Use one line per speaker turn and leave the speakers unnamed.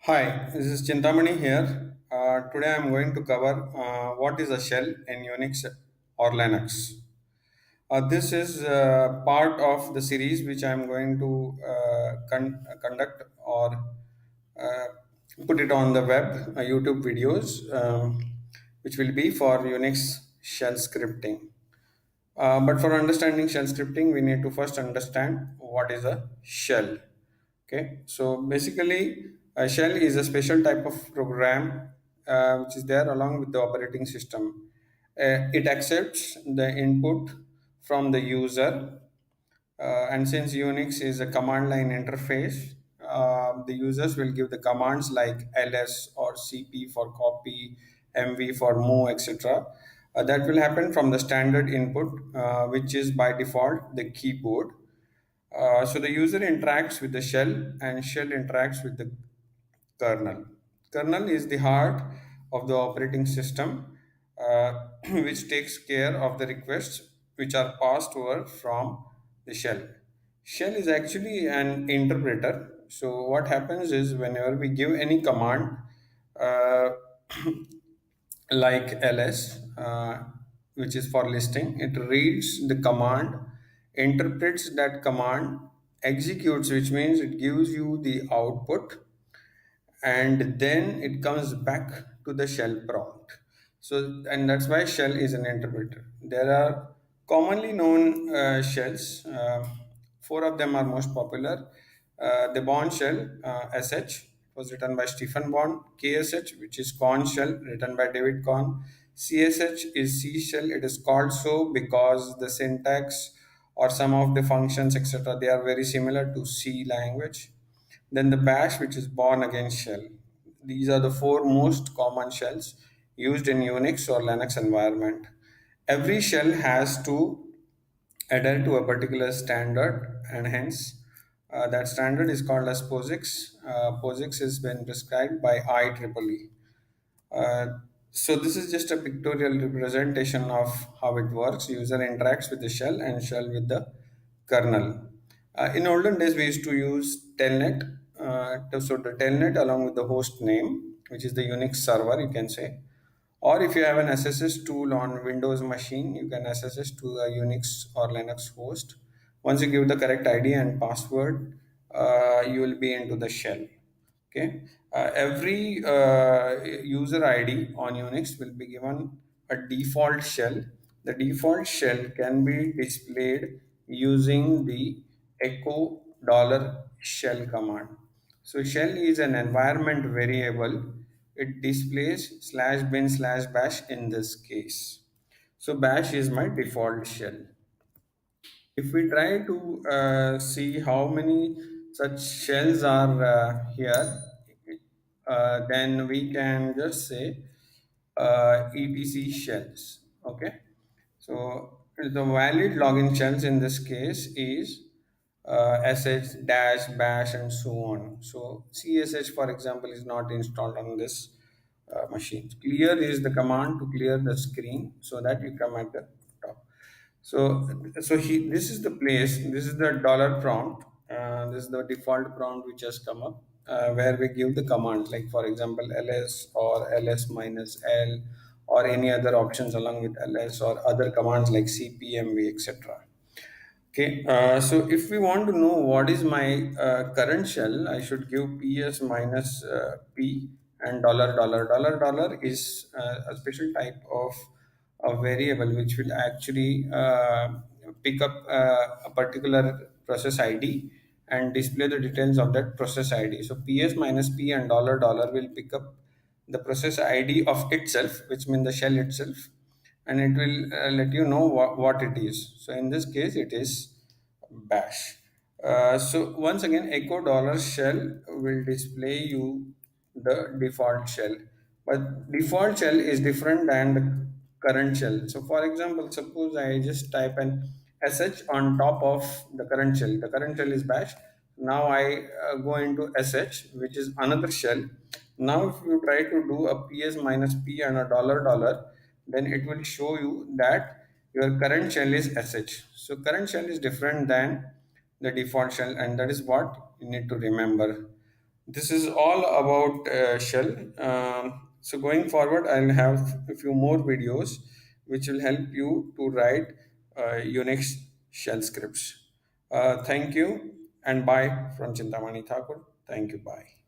Hi, this is Chintamani here. Today I'm going to cover what is a shell in Unix or Linux. This is part of the series which I'm going to conduct or uh, put it on the web, YouTube videos, which will be for Unix shell scripting. But for understanding shell scripting, we need to first understand what is a shell. Okay, so basically, a shell is a special type of program which is there along with the operating system. It accepts the input from the user, and since Unix is a command line interface, the users will give the commands like ls or cp for copy, mv for move, etc. That will happen from the standard input, which is by default the keyboard. So the user interacts with the shell and shell interacts with the kernel. Kernel is the heart of the operating system, which takes care of the requests which are passed over from the shell. Shell is actually an interpreter. So what happens is whenever we give any command, uh, like ls, which is for listing, it reads the command, interprets that command, executes, which means it gives you the output, and then it comes back to the shell prompt. So, and that's why shell is an interpreter. There are commonly known shells. Four of them are most popular. The Bond shell, sh, was written by Stephen Bond. KSH, which is Corn shell, written by David Corn. CSH is C shell. It is called so because the syntax or some of the functions, etc., they are very similar to C language. Then the bash, which is born again shell. These are the four most common shells used in Unix or Linux environment. Every shell has to adhere to a particular standard, and hence that standard is called as POSIX. POSIX has been prescribed by IEEE. Uh, so this is just a pictorial representation of how it works. User interacts with the shell and shell with the kernel. In olden days, we used to use telnet. So the telnet along with the host name, which is the Unix server, you can say. Or if you have an SSH tool on Windows machine, you can SSH to a Unix or Linux host. Once you give the correct ID and password, you will be into the shell. Okay, every user ID on Unix will be given a default shell. The default shell can be displayed using the echo dollar shell command. So shell is an environment variable. It displays slash bin slash bash in this case. So bash is my default shell. If we try to see how many such shells are here, then we can just say etc shells. Okay, so the valid login shells in this case is sh dash bash and so on. So csh, for example, is not installed on this machine. Clear is the command to clear the screen so that you come at the top. So this is the place. This is the dollar prompt. This is the default prompt which has come up, where we give the command, like for example ls or ls minus l, or any other options along with ls, or other commands like cpmv, etc. Okay, so if we want to know what is my current shell, I should give ps minus p, and dollar dollar dollar dollar is a special type of a variable which will actually pick up a particular process ID and display the details of that process ID. So ps minus p and dollar dollar will pick up the process ID of itself, which means the shell itself, and it will let you know what it is. So in this case, it is bash. So once again, echo dollar shell will display you the default shell, but default shell is different than the current shell. So for example, suppose I just type an sh on top of the current shell. The current shell is bash. Now I go into sh, which is another shell. Now if you try to do a ps minus p and a dollar dollar, then it will show you that your current shell is sh. So current shell is different than the default shell, and that is what you need to remember. This is all about shell. So going forward, I'll have a few more videos which will help you to write Unix shell scripts. Thank you and bye from Chintamani Thakur. Thank you. Bye.